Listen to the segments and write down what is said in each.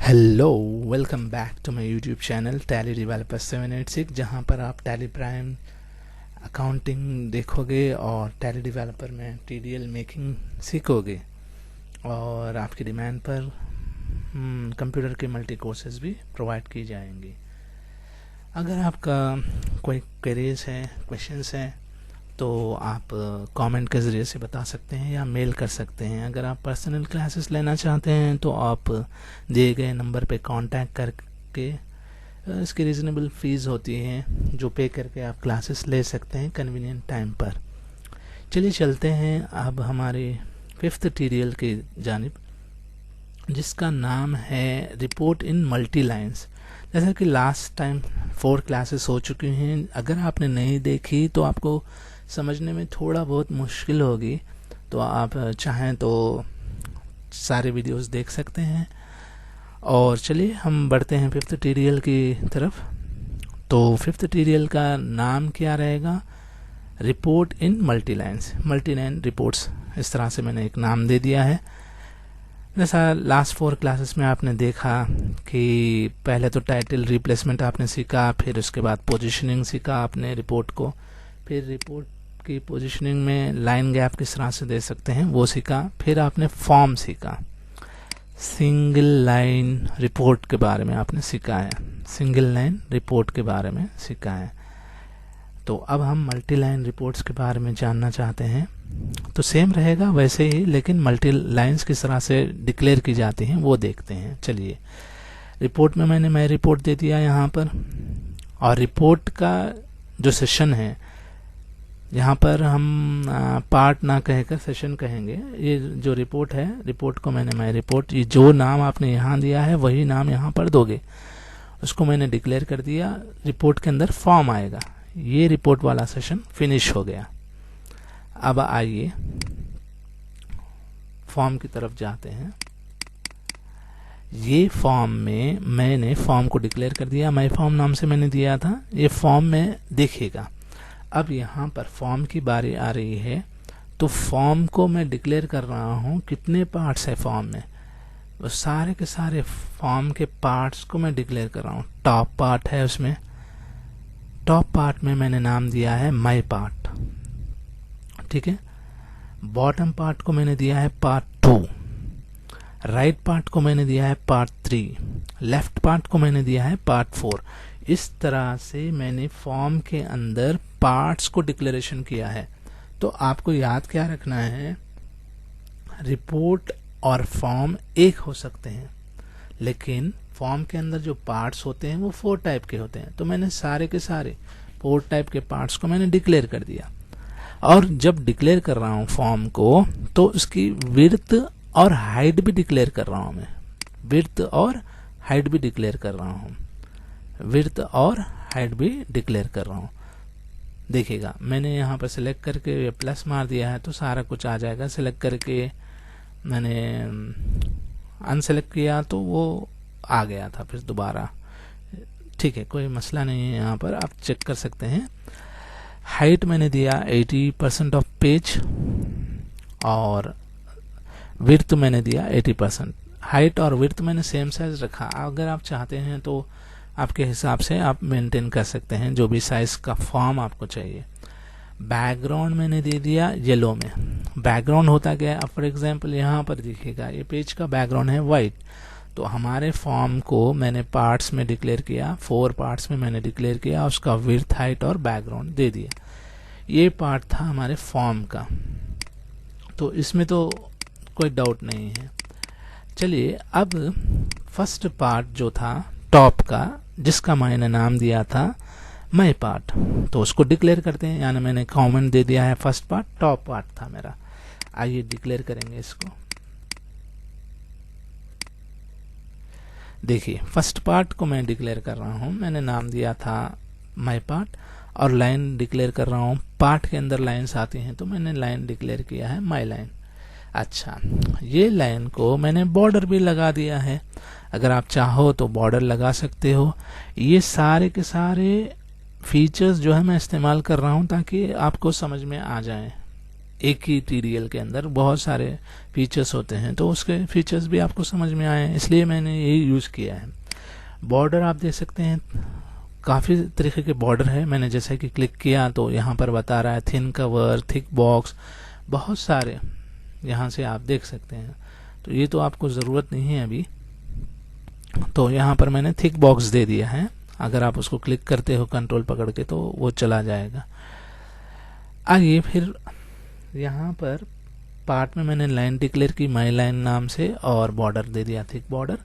Hello, welcome back to my YouTube channel Tally developer 786, जहां पर आप टैली प्राइम अकाउंटिंग देखोगे और टैली डेवलपर में टीडीएल मेकिंग सीखोगे और आपकी डिमांड पर कंप्यूटर के मल्टी कोर्सेज भी प्रोवाइड की जाएंगी। अगर आपका कोई क्वेरीज है, क्वेश्चंस हैं, तो आप कमेंट के ज़रिए से बता सकते हैं या मेल कर सकते हैं। अगर आप पर्सनल क्लासेस लेना चाहते हैं तो आप दिए गए नंबर पे कांटेक्ट करके इसकी रीज़नेबल फ़ीस होती है जो पे करके आप क्लासेस ले सकते हैं कन्वीनियंट टाइम पर। चलिए चलते हैं अब हमारे 5th ट्यूटोरियल की जानिब, जिसका नाम है रिपोर्ट इन मल्टी लाइन्स। जैसा कि लास्ट टाइम 4 क्लासेस हो चुकी हैं, अगर आपने नहीं देखी तो आपको समझने में थोड़ा बहुत मुश्किल होगी, तो आप चाहें तो सारे वीडियोस देख सकते हैं। और चलिए हम बढ़ते हैं 5th ट्यूटोरियल की तरफ। तो 5th ट्यूटोरियल का नाम क्या रहेगा? रिपोर्ट इन multi lines, multi line reports, इस तरह से मैंने एक नाम दे दिया है। जैसा लास्ट 4 क्लासेस में आपने देखा कि पहले तो टाइटल रिप्लेसमेंट आपने सीखा, फिर उसके बाद पोजीशनिंग सीखा आपने रिपोर्ट को, फिर रिपोर्ट की पोजीशनिंग में लाइन गैप किस तरह से दे सकते हैं वो सीखा, फिर आपने फॉर्म सीखा, सिंगल लाइन रिपोर्ट के बारे में आपने सीखा है, सिंगल लाइन रिपोर्ट के बारे में सीखा है। तो अब हम मल्टी लाइन रिपोर्ट्स के बारे में जानना चाहते हैं। तो सेम रहेगा वैसे ही, लेकिन मल्टी लाइन्स किस तरह से डिक्लेयर की जाती हैं वो देखते हैं। चलिए, रिपोर्ट में मैंने मैं रिपोर्ट दे दिया यहाँ पर, और रिपोर्ट का जो सेशन है, यहाँ पर हम पार्ट ना कहकर सेशन कहेंगे। ये जो रिपोर्ट है, रिपोर्ट को मैंने मैं रिपोर्ट, ये जो नाम आपने यहाँ दिया है वही नाम यहाँ पर दोगे। उसको मैंने डिक्लेयर कर दिया। रिपोर्ट के अंदर फॉर्म आएगा। ये रिपोर्ट वाला सेशन फिनिश हो गया। अब आइए फॉर्म की तरफ जाते हैं। ये फॉर्म में मैंने फॉर्म को डिक्लेयर कर दिया, माय फॉर्म नाम से मैंने दिया था। ये फॉर्म में देखिएगा। अब यहाँ पर फॉर्म की बारी आ रही है, तो फॉर्म को मैं डिक्लेयर कर रहा हूँ। कितने पार्ट्स है फॉर्म में? वो सारे के सारे फॉर्म के पार्ट्स को मैं डिक्लेयर कर रहा हूँ। टॉप पार्ट है, उसमें टॉप पार्ट में मैंने नाम दिया है माय पार्ट, ठीक है। बॉटम पार्ट को मैंने दिया है पार्ट 2, राइट पार्ट को मैंने दिया है पार्ट 3, लेफ्ट पार्ट को मैंने दिया है पार्ट 4। इस तरह से मैंने फॉर्म के अंदर पार्ट्स को डिक्लेरेशन किया है। तो आपको याद क्या रखना है, रिपोर्ट और फॉर्म एक हो सकते हैं, लेकिन फॉर्म के अंदर जो पार्ट्स होते हैं वो 4 टाइप के होते हैं। तो मैंने सारे के सारे 4 टाइप के पार्ट्स को मैंने डिक्लेयर कर दिया। और जब डिक्लेयर कर रहा हूँ फॉर्म को, तो उसकी विड्थ और हाइट भी डिक्लेयर कर रहा हूँ मैं। विड्थ और हाइट भी डिक्लेयर कर रहा हूँ। विड्थ और हाइट भी डिक्लेयर कर रहा हूँ। देखिएगा, मैंने यहाँ पर सिलेक्ट करके प्लस मार दिया है तो सारा कुछ आ जाएगा। सिलेक्ट करके मैंने अनसेलेक्ट किया तो वो आ गया था फिर दोबारा, ठीक है, कोई मसला नहीं है। यहाँ पर आप चेक कर सकते हैं। हाइट मैंने दिया 80% ऑफ पेज, और विड्थ मैंने दिया 80%। हाइट और विड्थ मैंने सेम साइज रखा। अगर आप चाहते हैं तो आपके हिसाब से आप मेंटेन कर सकते हैं जो भी साइज का फॉर्म आपको चाहिए। बैकग्राउंड मैंने दे दिया येलो में। बैकग्राउंड होता क्या है, अब फॉर एग्जांपल यहाँ पर देखिएगा, ये पेज का बैकग्राउंड है वाइट। तो हमारे फॉर्म को मैंने पार्ट्स में डिक्लेयर किया, 4 पार्ट्स में मैंने डिक्लेयर किया, उसका विड्थ, हाइट और बैकग्राउंड दे दिया। ये पार्ट था हमारे फॉर्म का, तो इसमें तो कोई डाउट नहीं है। चलिए, अब फर्स्ट पार्ट जो था टॉप का, जिसका मैंने नाम दिया था माय पार्ट, तो उसको डिक्लेयर करते हैं। यानी मैंने कमेंट दे दिया है, फर्स्ट पार्ट टॉप पार्ट था मेरा। आइए डिक्लेयर करेंगे इसको। देखिए, फर्स्ट पार्ट को मैं डिक्लेयर कर रहा हूँ। मैंने नाम दिया था माय पार्ट, और लाइन डिक्लेयर कर रहा हूँ। पार्ट के अंदर लाइन्स आती हैं, तो मैंने लाइन डिक्लेयर किया है माय लाइन। अच्छा, ये लाइन को मैंने बॉर्डर भी लगा दिया है। अगर आप चाहो तो बॉर्डर लगा सकते हो। ये सारे के सारे फीचर्स जो है मैं इस्तेमाल कर रहा हूँ ताकि आपको समझ में आ जाए। एक ही टीडीएल के अंदर बहुत सारे फीचर्स होते हैं, तो उसके फीचर्स भी आपको समझ में आए, इसलिए मैंने यही यूज़ किया है। बॉर्डर आप देख सकते हैं, काफ़ी तरीके के बॉर्डर है। मैंने जैसा कि क्लिक किया तो यहाँ पर बता रहा है थिन कवर, थिक बॉक्स, बहुत सारे यहाँ से आप देख सकते हैं। तो ये तो आपको ज़रूरत नहीं है अभी, तो यहाँ पर मैंने थिक बॉक्स दे दिया है। अगर आप उसको क्लिक करते हो कंट्रोल पकड़ के तो वो चला जाएगा। आइए फिर यहाँ पर पार्ट में मैंने लाइन डिक्लेयर की माई लाइन नाम से और बॉर्डर दे दिया थिक बॉर्डर।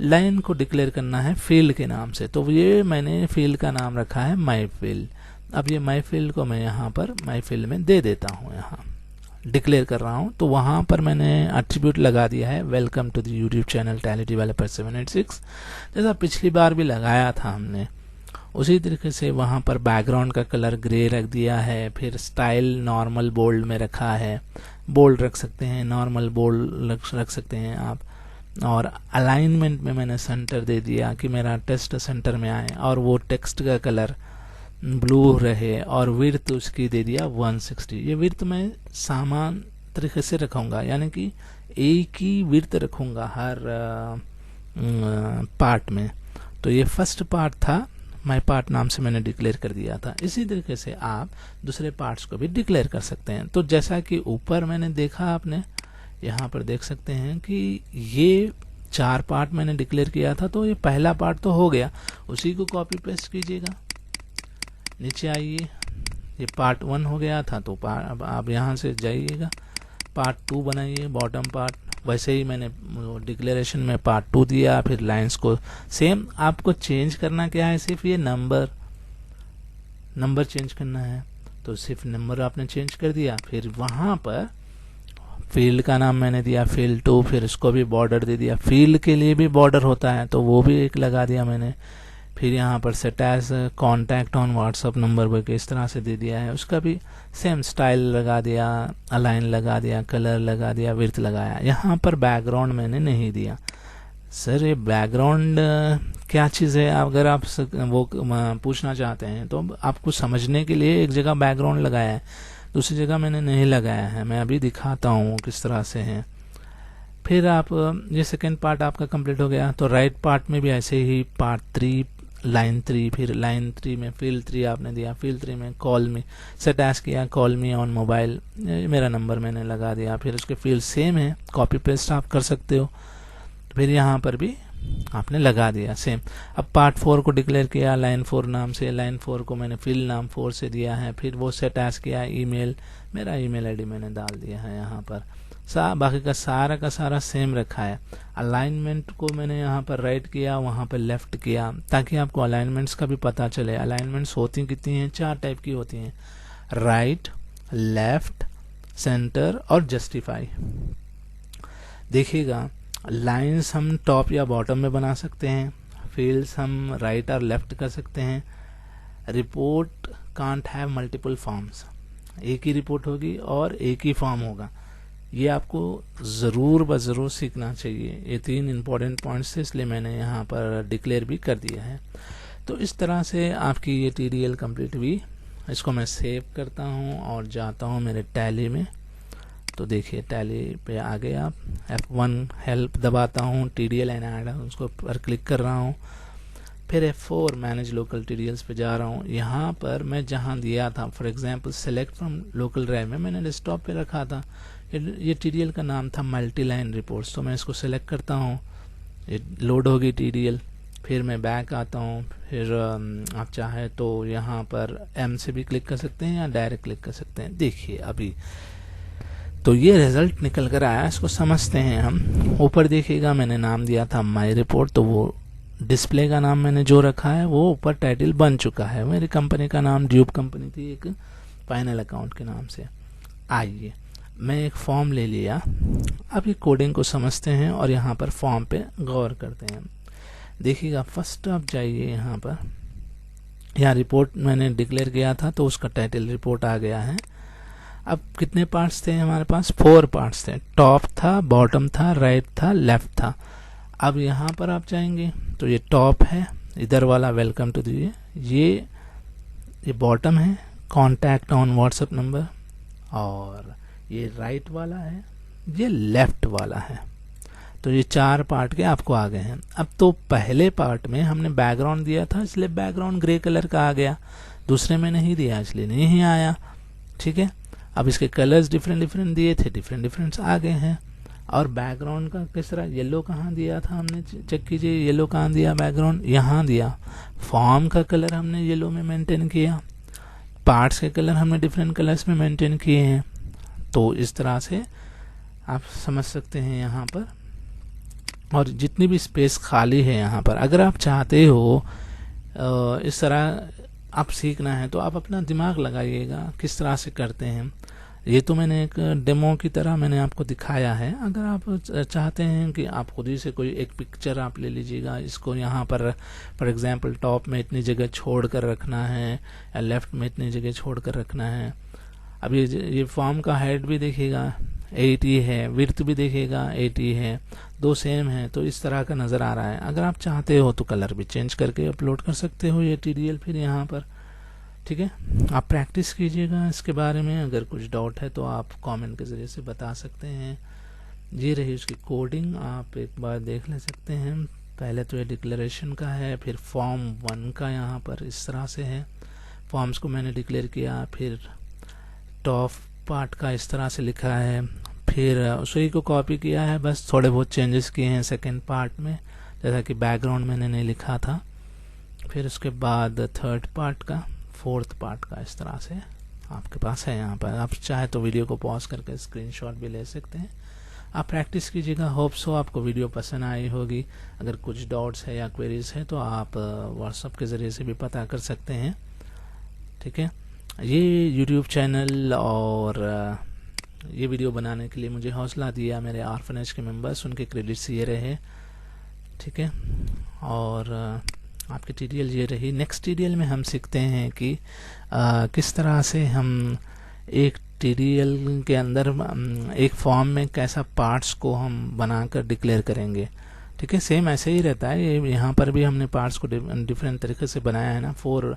लाइन को डिक्लेयर करना है फील्ड के नाम से, तो ये मैंने फील्ड का नाम रखा है माई फील्ड। अब ये माई फील्ड को मैं यहाँ पर माई फील्ड में दे देता हूँ, यहाँ डिक्लेयर कर रहा हूँ। तो वहाँ पर मैंने एट्रीब्यूट लगा दिया है welcome to the YouTube channel Tally developer 786, जैसा पिछली बार भी लगाया था हमने उसी तरीके से। वहाँ पर बैकग्राउंड का कलर ग्रे रख दिया है, फिर स्टाइल नॉर्मल बोल्ड में रखा है, बोल्ड रख सकते हैं, नॉर्मल बोल्ड रख सकते हैं आप। और अलाइनमेंट में मैंने सेंटर दे दिया कि मेरा टेक्स्ट सेंटर में आए और वो टेक्स्ट का कलर ब्लू रहे, और विड्थ उसकी दे दिया 160। ये विड्थ मैं समान तरीके से रखूँगा, यानी कि एक ही विड्थ रखूँगा हर पार्ट में। तो ये फर्स्ट पार्ट था, माई पार्ट नाम से मैंने डिक्लेयर कर दिया था। इसी तरीके से आप दूसरे पार्ट्स को भी डिक्लेयर कर सकते हैं। तो जैसा कि ऊपर मैंने देखा, आपने यहाँ पर देख सकते हैं कि ये 4 पार्ट मैंने डिक्लेयर किया था, तो ये पहला पार्ट तो हो गया, उसी को कॉपी पेस्ट कीजिएगा। नीचे आइए, ये पार्ट 1 हो गया था, तो अब आप यहाँ से जाइएगा, पार्ट 2 बनाइए, बॉटम पार्ट। वैसे ही मैंने डिक्लेरेशन में पार्ट 2 दिया, फिर लाइंस को सेम आपको चेंज करना क्या है, सिर्फ ये नंबर चेंज करना है, तो सिर्फ नंबर आपने चेंज कर दिया। फिर वहाँ पर फील्ड का नाम मैंने दिया फील्ड 2, फिर इसको भी बॉर्डर दे दिया। फील्ड के लिए भी बॉर्डर होता है, तो वो भी एक लगा दिया मैंने। फिर यहाँ पर set as contact on WhatsApp number करके इस तरह से दे दिया है, उसका भी सेम स्टाइल लगा दिया, अलाइन लगा दिया, कलर लगा दिया, विड्थ लगाया। यहाँ पर बैकग्राउंड मैंने नहीं दिया। सर ये बैकग्राउंड क्या चीज़ है, अगर आप वो पूछना चाहते हैं तो आपको समझने के लिए एक जगह बैकग्राउंड लगाया है, दूसरी जगह मैंने नहीं लगाया है। मैं अभी दिखाता हूँ किस तरह से है। फिर आप ये सेकेंड पार्ट आपका कंप्लीट हो गया, तो राइट पार्ट में भी ऐसे ही पार्ट 3 लाइन 3, फिर लाइन 3 में फील्ड 3 आपने दिया, फील्ड 3 में कॉल मी सेट एज किया, कॉल मी ऑन मोबाइल, मेरा नंबर मैंने लगा दिया। फिर उसके फील्ड सेम है, कॉपी पेस्ट आप कर सकते हो। फिर यहाँ पर भी आपने लगा दिया सेम। अब पार्ट 4 को डिक्लेयर किया लाइन 4 नाम से, लाइन 4 को मैंने फील्ड नाम 4 से दिया है। फिर वो सेट एज किया, ईमेल, मेरा ईमेल आईडी मैंने डाल दिया है यहाँ पर। बाकी का सारा सेम रखा है। अलाइनमेंट को मैंने यहाँ पर राइट किया, वहाँ पर लेफ्ट किया, ताकि आपको अलाइनमेंट्स का भी पता चले। अलाइनमेंट्स होती कितनी हैं, 4 टाइप की होती हैं, राइट, लेफ्ट, सेंटर और जस्टिफाई। देखिएगा, लाइंस हम टॉप या बॉटम में बना सकते हैं, फील्ड्स हम राइट और लेफ्ट कर सकते हैं। Report can't have multiple forms, एक ही रिपोर्ट होगी और एक ही फॉर्म होगा। ये आपको ज़रूर सीखना चाहिए। ये 3 इंपॉर्टेंट पॉइंट्स थे, इसलिए मैंने यहाँ पर डिक्लेयर भी कर दिया है। तो इस तरह से आपकी ये TDL कंप्लीट हुई। इसको मैं सेव करता हूँ और जाता हूँ मेरे टैली में। तो देखिए टैली पे आ गए आप, F1 हेल्प दबाता हूँ, TDL एंड ऐड उसको पर क्लिक कर रहा हूँ। फिर F4 मैनेज लोकल TDLs पे जा रहा हूँ। यहाँ पर मैं जहाँ दिया था, for example select from local drive में मैंने डेस्कटॉप पे रखा था, ये TDL का नाम था मल्टी लाइन रिपोर्ट्स। तो मैं इसको सेलेक्ट करता हूँ, ये लोड होगी TDL। फिर मैं बैक आता हूँ। फिर आप चाहे तो यहाँ पर M से भी क्लिक कर सकते हैं या डायरेक्ट क्लिक कर सकते हैं। देखिए अभी तो ये रिजल्ट निकल कर आया, इसको समझते हैं हम। ऊपर देखिएगा मैंने नाम दिया था माई रिपोर्ट, तो वो डिस्प्ले का नाम मैंने जो रखा है वो ऊपर टाइटल बन चुका है। मेरी कंपनी का नाम ड्यूब कंपनी थी, एक फाइनल अकाउंट के नाम से। आइए मैं एक फॉर्म ले लिया। अब ये कोडिंग को समझते हैं और यहाँ पर फॉर्म पे गौर करते हैं। देखिएगा फर्स्ट आप जाइए, यहाँ पर यहाँ रिपोर्ट मैंने डिक्लेयर किया था तो उसका टाइटल रिपोर्ट आ गया है। अब कितने पार्ट्स थे हमारे पास, 4 पार्ट्स थे, टॉप था, बॉटम था, राइट था, लेफ्ट था। अब यहाँ पर आप जाएंगे तो ये टॉप है, इधर वाला वेलकम टू दी, ये बॉटम है, कॉन्टैक्ट ऑन व्हाट्सएप नंबर, और ये राइट वाला है, ये लेफ्ट वाला है। तो ये 4 पार्ट के आपको आ गए हैं। अब तो पहले पार्ट में हमने बैकग्राउंड दिया था इसलिए बैकग्राउंड ग्रे कलर का आ गया, दूसरे में नहीं दिया इसलिए नहीं आया। ठीक है, अब इसके कलर्स डिफरेंट दिए थे, डिफरेंट आ गए हैं। और बैकग्राउंड का किस तरह, येलो कहाँ दिया था हमने, चेक कीजिए, येलो कहाँ दिया, बैकग्राउंड यहाँ दिया। फॉर्म का कलर हमने येलो में मेंटेन किया, पार्ट्स के कलर हमने डिफरेंट कलर्स में मेंटेन किए हैं। तो इस तरह से आप समझ सकते हैं यहाँ पर। और जितनी भी स्पेस खाली है यहाँ पर, अगर आप चाहते हो इस तरह आप सीखना है तो आप अपना दिमाग लगाइएगा किस तरह से करते हैं। ये तो मैंने एक डेमो की तरह मैंने आपको दिखाया है। अगर आप चाहते हैं कि आप खुद ही से कोई एक पिक्चर आप ले लीजिएगा, इसको यहाँ पर फॉर एग्जांपल टॉप में इतनी जगह छोड़ कर रखना है या लेफ्ट में इतनी जगह छोड़ कर रखना है। अब ये फॉर्म का हेड भी देखिएगा 80 है, विड्थ भी देखिएगा 80 है, दो सेम है, तो इस तरह का नज़र आ रहा है। अगर आप चाहते हो तो कलर भी चेंज करके अपलोड कर सकते हो ये TDL फिर यहाँ पर। ठीक है, आप प्रैक्टिस कीजिएगा इसके बारे में। अगर कुछ डाउट है तो आप कमेंट के ज़रिए से बता सकते हैं। ये रही उसकी कोडिंग, आप एक बार देख ले सकते हैं। पहले तो ये डिक्लेरेशन का है, फिर फॉर्म 1 का यहाँ पर इस तरह से है। फॉर्म्स को मैंने डिक्लेयर किया, फिर टॉप पार्ट का इस तरह से लिखा है, फिर उसी को कॉपी किया है, बस थोड़े बहुत चेंजेस किए हैं सेकंड पार्ट में, जैसा कि बैकग्राउंड मैंने नहीं लिखा था। फिर उसके बाद थर्ड पार्ट का, फोर्थ पार्ट का इस तरह से आपके पास है। यहाँ पर आप चाहे तो वीडियो को पॉज करके स्क्रीनशॉट भी ले सकते हैं। आप प्रैक्टिस कीजिएगा। होप सो आपको वीडियो पसंद आई होगी। अगर कुछ डाउट्स है या क्वेरीज है तो आप व्हाट्सएप के ज़रिए से भी पता कर सकते हैं। ठीक है, ये यूट्यूब चैनल और ये वीडियो बनाने के लिए मुझे हौसला दिया मेरे ऑर्फनेज के मेंबर्स, उनके क्रेडिट्स ये रहे। ठीक है, और आपकी TDL ये रही। नेक्स्ट TDL में हम सीखते हैं कि किस तरह से हम एक TDL के अंदर एक फॉर्म में कैसा पार्ट्स को हम बनाकर डिक्लेयर करेंगे। ठीक है, सेम ऐसे ही रहता है। ये यहाँ पर भी हमने पार्ट्स को डिफरेंट तरीके से बनाया है ना, 4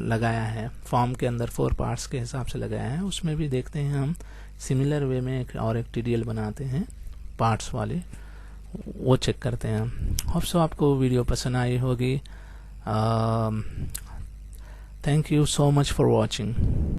लगाया है फॉर्म के अंदर, 4 पार्ट्स के हिसाब से लगाया है। उसमें भी देखते हैं हम सिमिलर वे में एक TDL बनाते हैं पार्ट्स वाले, वो चेक करते हैं। होप सो आपको वीडियो पसंद आई होगी। Thank you so much for watching.